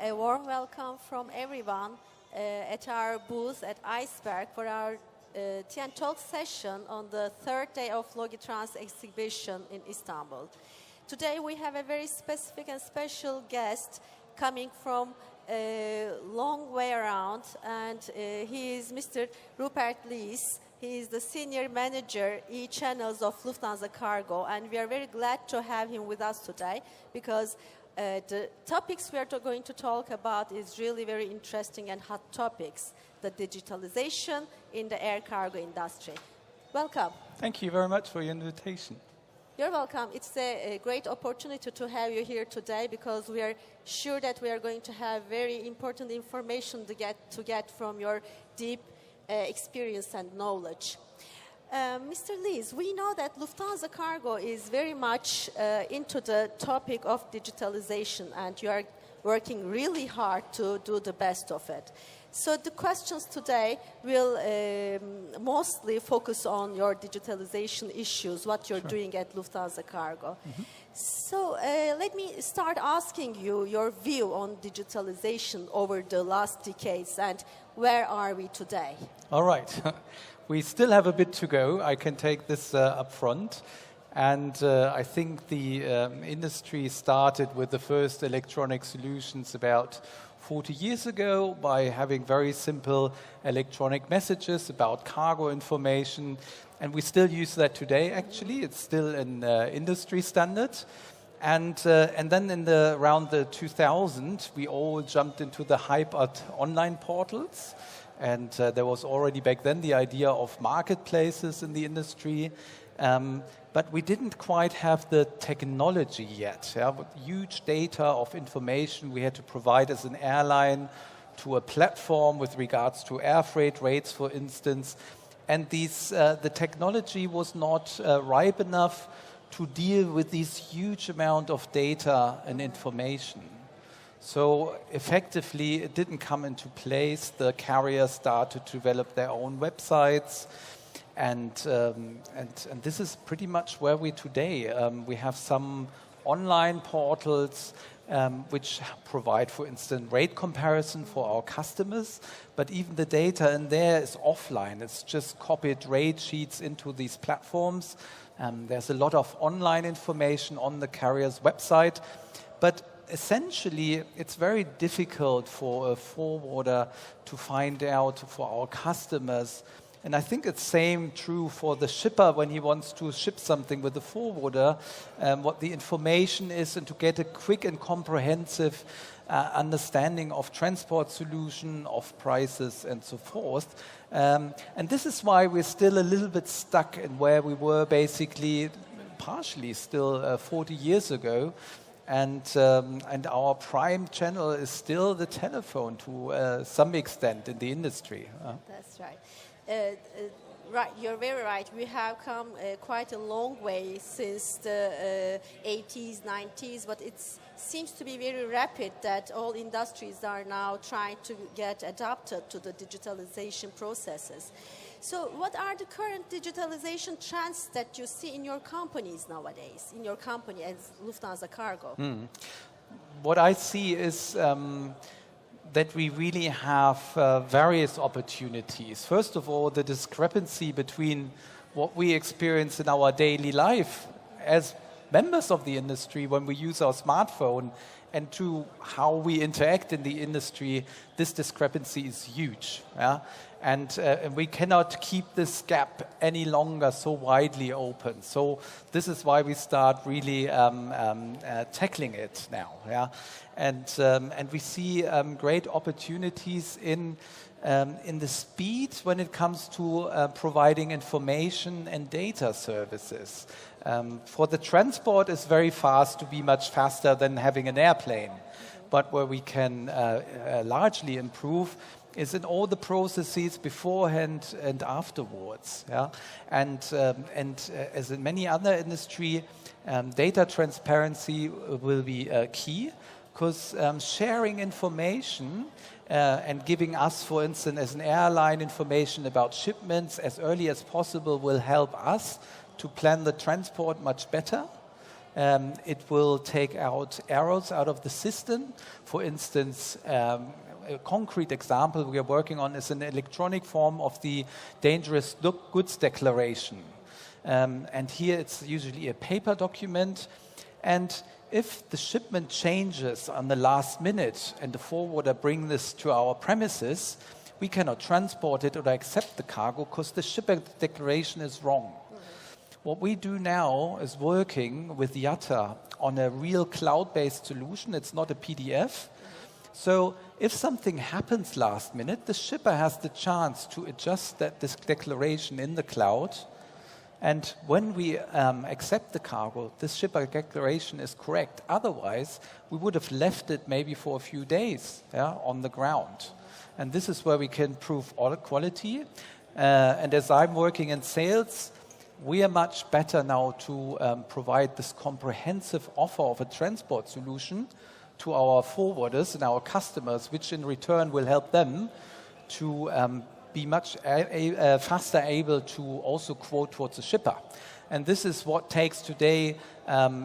a warm welcome from everyone at our booth at AYSBERG for our Tea&Talk session on the third day of Logitrans exhibition in Istanbul. Today we have a very specific and special guest coming from a long way around, and he is Mr. Rupert Lees. He is the senior manager eChannels of Lufthansa Cargo, and we are very glad to have him with us today because the topics we are going to talk about is really very interesting and hot topics, the digitalization in the air cargo industry. Welcome. Thank you very much for your invitation. You're welcome. It's a great opportunity to have you here today because we are sure that we are going to have very important information to get from your deep experience and knowledge. Mr. Lees, we know that Lufthansa Cargo is very much into the topic of digitalization, and you are working really hard to do the best of it. So the questions today will mostly focus on your digitalization issues, what you're doing at Lufthansa Cargo. Mm-hmm. So let me start asking you your view on digitalization over the last decades, and where are we today? All right. We still have a bit to go. I can take this up front. And I think the industry started with the first electronic solutions about 40 years ago by having very simple electronic messages about cargo information. And we still use that today, actually. It's still an industry standard. And then around the 2000, we all jumped into the hype at online portals. And there was already back then the idea of marketplaces in the industry. But we didn't quite have the technology yet. Yeah? With huge data of information we had to provide as an airline to a platform with regards to air freight rates, for instance. And the technology was not ripe enough to deal with this huge amount of data and information. So effectively, it didn't come into place. The carriers started to develop their own websites. And this is pretty much where we today. We have some online portals which provide, for instance, rate comparison for our customers. But even the data in there is offline. It's just copied rate sheets into these platforms. There's a lot of online information on the carrier's website. But essentially, it's very difficult for a forwarder to find out for our customers. And I think it's same true for the shipper when he wants to ship something with the forwarder, what the information is, and to get a quick and comprehensive understanding of transport solution, of prices, and so forth. And this is why we're still a little bit stuck in where we were basically, partially still 40 years ago. And our prime channel is still the telephone to some extent in the industry. That's right. Right, you're very right. We have come quite a long way since the 80s, 90s, but it seems to be very rapid that all industries are now trying to get adapted to the digitalization processes. So what are the current digitalization trends that you see in your companies nowadays, in your company as Lufthansa Cargo? What I see is that we really have various opportunities. First of all, the discrepancy between what we experience in our daily life as members of the industry when we use our smartphone and to how we interact in the industry, this discrepancy is huge. Yeah? And we cannot keep this gap any longer so widely open. So this is why we start really tackling it now. Yeah? And we see great opportunities in the speed when it comes to providing information and data services. For the transport, it's very fast to be much faster than having an airplane. But where we can largely improve is in all the processes beforehand and afterwards. Yeah? And as in many other industry, data transparency will be key, because sharing information and giving us, for instance, as an airline, information about shipments as early as possible will help us to plan the transport much better. It will take out errors out of the system. For instance, a concrete example we are working on is an electronic form of the dangerous goods declaration. And here it's usually a paper document. And if the shipment changes on the last minute and the forwarder brings this to our premises, we cannot transport it or accept the cargo because the shipper declaration is wrong. What we do now is working with IATA on a real cloud-based solution. It's not a PDF. So if something happens last minute, the shipper has the chance to adjust this declaration in the cloud. And when we accept the cargo, this shipper declaration is correct. Otherwise, we would have left it maybe for a few days on the ground. And this is where we can prove audit quality. And as I'm working in sales, we are much better now to provide this comprehensive offer of a transport solution to our forwarders and our customers, which in return will help them to be much faster able to also quote towards the shipper. And this is what takes today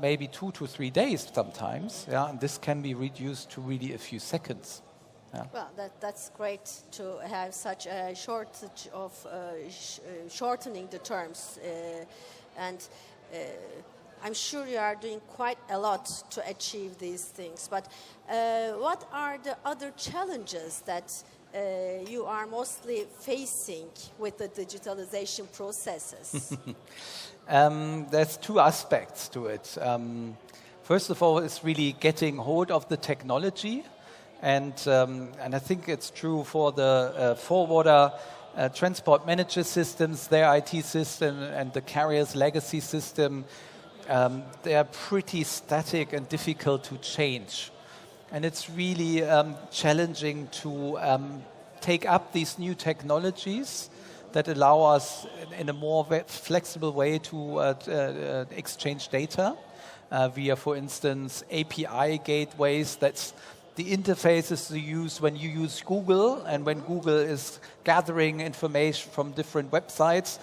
maybe 2 to 3 days sometimes, and this can be reduced to really a few seconds. Yeah. Well, that's great to have such a shortage of shortening the terms, and I'm sure you are doing quite a lot to achieve these things. But what are the other challenges that you are mostly facing with the digitalization processes? There's 2 aspects to it. First of all, it's really getting hold of the technology. And I think it's true for the forwarder transport manager systems, their IT system and the carrier's legacy system. They are pretty static and difficult to change. And it's really challenging to take up these new technologies that allow us in a more flexible way to exchange data via, for instance, API gateways. That's the interfaces you use when you use Google and when Google is gathering information from different websites.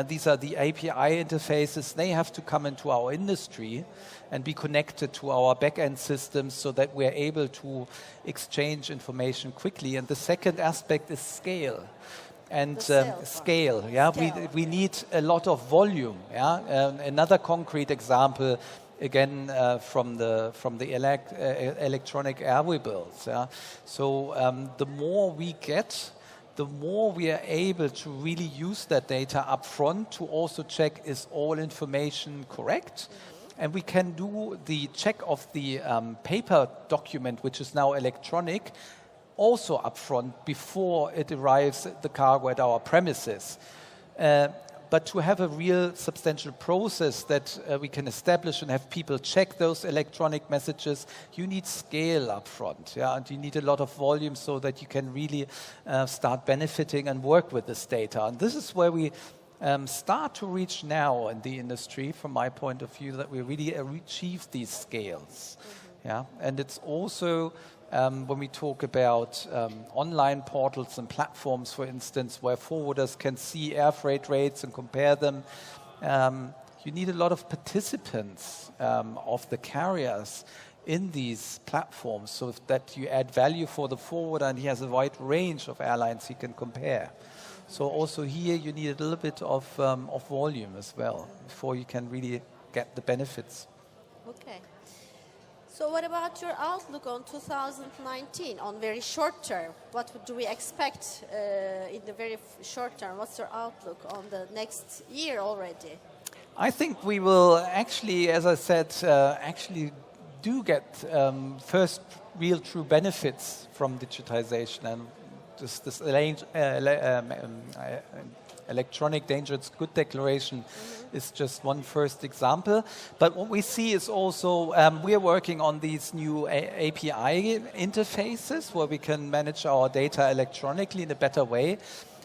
These are the API interfaces. They have to come into our industry and be connected to our back-end systems so that we're able to exchange information quickly. And the second aspect is scale. And scale, we need a lot of volume. Another concrete example, again, from the electronic airway bills. So the more we get, the more we are able to really use that data up front to also check is all information correct. And we can do the check of the paper document, which is now electronic, also up front before it arrives the cargo at our premises. But to have a real substantial process that we can establish and have people check those electronic messages, you need scale up front, and you need a lot of volume so that you can really start benefiting and work with this data. And this is where we start to reach now in the industry, from my point of view, that we really achieve these scales. And it's also when we talk about online portals and platforms, for instance, where forwarders can see air freight rates and compare them, you need a lot of participants of the carriers in these platforms so that you add value for the forwarder and he has a wide range of airlines he can compare. So also here you need a little bit of volume as well before you can really get the benefits. Okay. So what about your outlook on 2019, on very short term? What do we expect in the very short term? What's your outlook on the next year already? I think we will actually, as I said, actually do get first real true benefits from digitization, and this electronic dangerous good declaration is just one first example. But what we see is also we are working on these new API interfaces where we can manage our data electronically in a better way.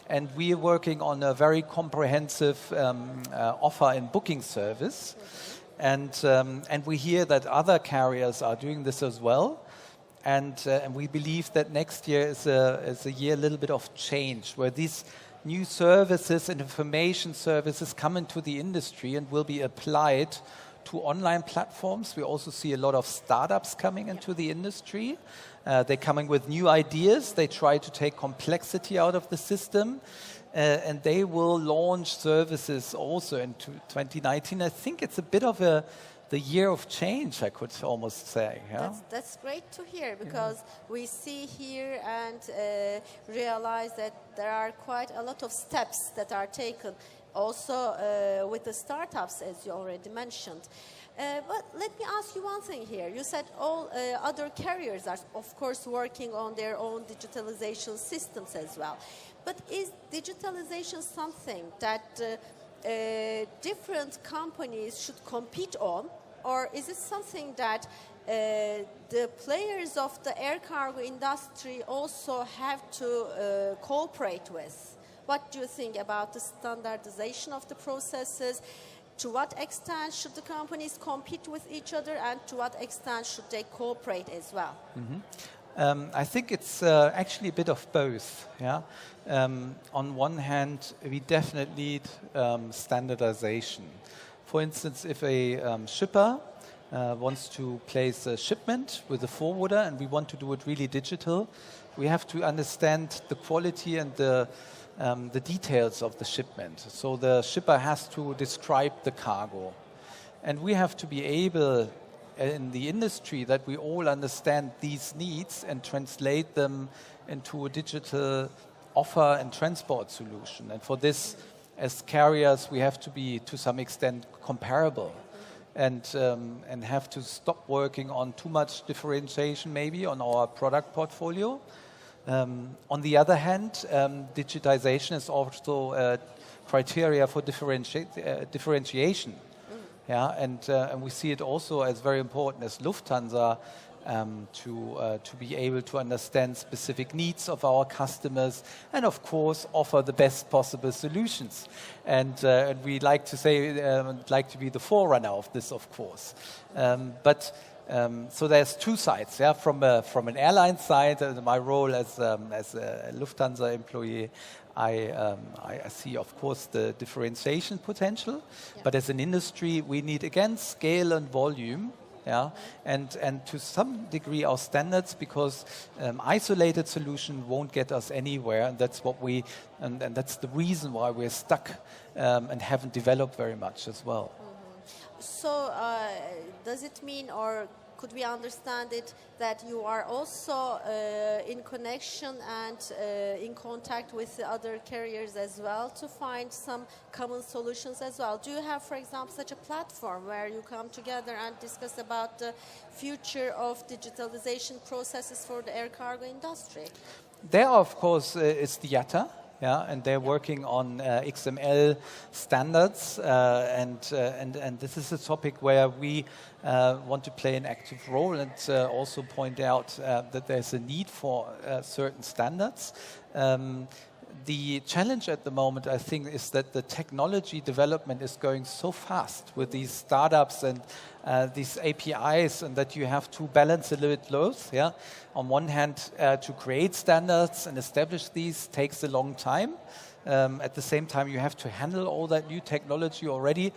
And we are working on a very comprehensive offer and booking service. And we hear that other carriers are doing this as well. And we believe that next year is a year a little bit of change, where these new services and information services come into the industry and will be applied to online platforms. We also see a lot of startups coming into the industry. They're coming with new ideas. They try to take complexity out of the system. And they will launch services also in 2019. I think it's a bit of the year of change, I could almost say. Yeah? That's great to hear, because we see here and realize that there are quite a lot of steps that are taken, also with the startups, as you already mentioned. But let me ask you one thing here. You said all other carriers are, of course, working on their own digitalization systems as well. But is digitalization something that different companies should compete on, or is it something that the players of the air cargo industry also have to cooperate with? What do you think about the standardization of the processes? To what extent should the companies compete with each other, and to what extent should they cooperate as well? I think it's actually a bit of both. Yeah. On one hand, we definitely need standardization. For instance, if a shipper wants to place a shipment with a forwarder, and we want to do it really digital, we have to understand the quality and the details of the shipment. So the shipper has to describe the cargo. And we have to be able, in the industry, that we all understand these needs and translate them into a digital offer and transport solution. And for this, as carriers, we have to be, to some extent, comparable. And have to stop working on too much differentiation, maybe, on our product portfolio. On the other hand, digitization is also a criteria for differentiation. Yeah, and we see it also as very important as Lufthansa to be able to understand specific needs of our customers and, of course, offer the best possible solutions. And we like to say, like to be the forerunner of this, of course. So there's two sides. Yeah, from an airline side, my role as a Lufthansa employee, I see, of course, the differentiation potential. Yeah. But as an industry, we need, again, scale and volume. Yeah, and to some degree our standards, because isolated solution won't get us anywhere, and that's what and that's the reason why we're stuck and haven't developed very much as well. So does it mean, or could we understand it, that you are also in connection and in contact with the other carriers as well to find some common solutions as well? Do you have, for example, such a platform where you come together and discuss about the future of digitalization processes for the air cargo industry? There, of course, is the IATA. Yeah, and they're working on XML standards, and this is a topic where we want to play an active role and also point out that there's a need for certain standards. The challenge at the moment, I think, is that the technology development is going so fast with these startups and these APIs, and that you have to balance a little bit both. Yeah, on one hand, to create standards and establish these takes a long time. At the same time, you have to handle all that new technology already.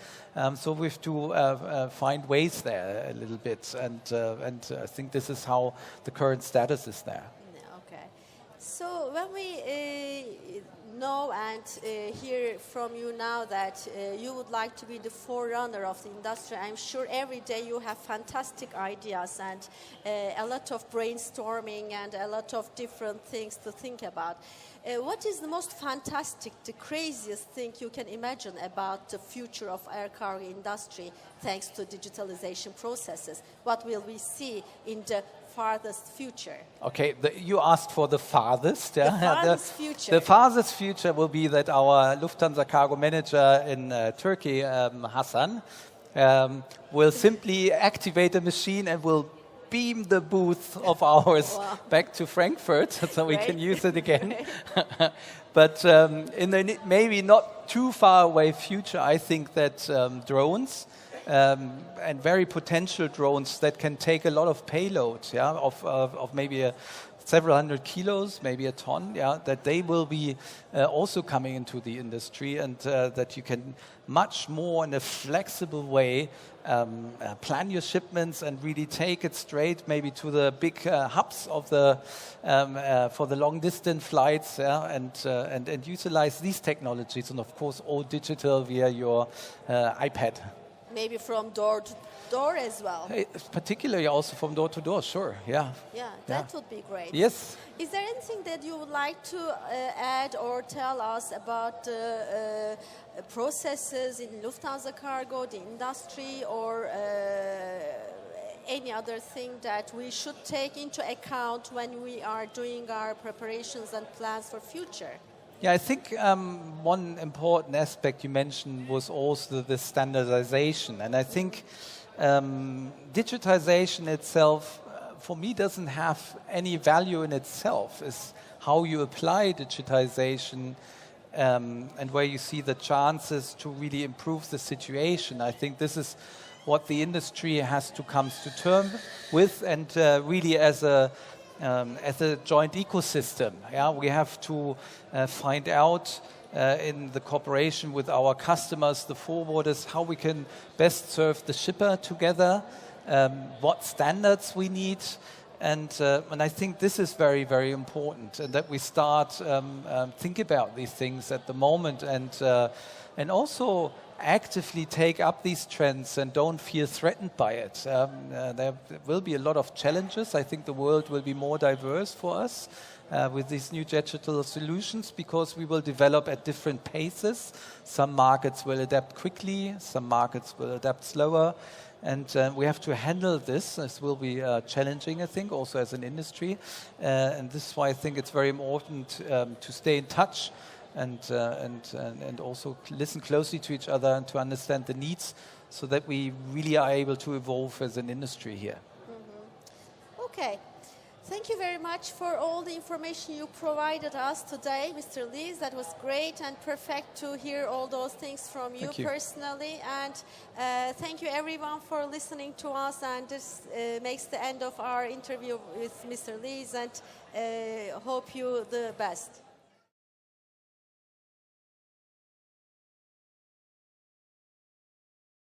So we have to find ways there a little bit, and I think this is how the current status is there. Okay. So when we know and hear from you now that you would like to be the forerunner of the industry, I'm sure every day you have fantastic ideas and a lot of brainstorming and a lot of different things to think about. What is the most fantastic, the craziest thing you can imagine about the future of air cargo industry thanks to digitalization processes? What will we see in the farthest future? Okay, you asked for the farthest. Yeah? The farthest future. The farthest future will be that our Lufthansa cargo manager in Turkey, Hassan, will simply activate a machine and will beam the booth of ours back to Frankfurt so we can use it again. But in the maybe not too far away future, I think that drones and very potential drones that can take a lot of payload, yeah, of maybe several hundred kilos, maybe a ton, yeah, that they will be also coming into the industry, and that you can much more in a flexible way plan your shipments and really take it straight maybe to the big hubs of the for the long distance flights, yeah, and utilize these technologies, and of course all digital via your iPad. Maybe from door to door as well. Particularly also from door to door, sure, yeah. Yeah, that would be great. Yes. Is there anything that you would like to add or tell us about processes in Lufthansa Cargo, the industry, or any other thing that we should take into account when we are doing our preparations and plans for future? Yeah, I think one important aspect you mentioned was also the standardization. And I think digitization itself, for me, doesn't have any value in itself. It's how you apply digitization and where you see the chances to really improve the situation. I think this is what the industry has to come to terms with, and really as a joint ecosystem. Yeah, we have to find out in the cooperation with our customers, the forwarders, how we can best serve the shipper together, what standards we need, and I think this is very, very important, and that we start think about these things at the moment, and also actively take up these trends and don't feel threatened by it. There will be a lot of challenges. I think the world will be more diverse for us with these new digital solutions, because we will develop at different paces. Some markets will adapt quickly, some markets will adapt slower, and we have to handle this. This will be challenging, I think, also as an industry, and this is why I think it's very important to stay in touch and also listen closely to each other and to understand the needs, so that we really are able to evolve as an industry here. Mm-hmm. Okay. Thank you very much for all the information you provided us today, Mr. Lees. That was great and perfect to hear all those things from you personally. And thank you everyone for listening to us. And this makes the end of our interview with Mr. Lees, and hope you the best.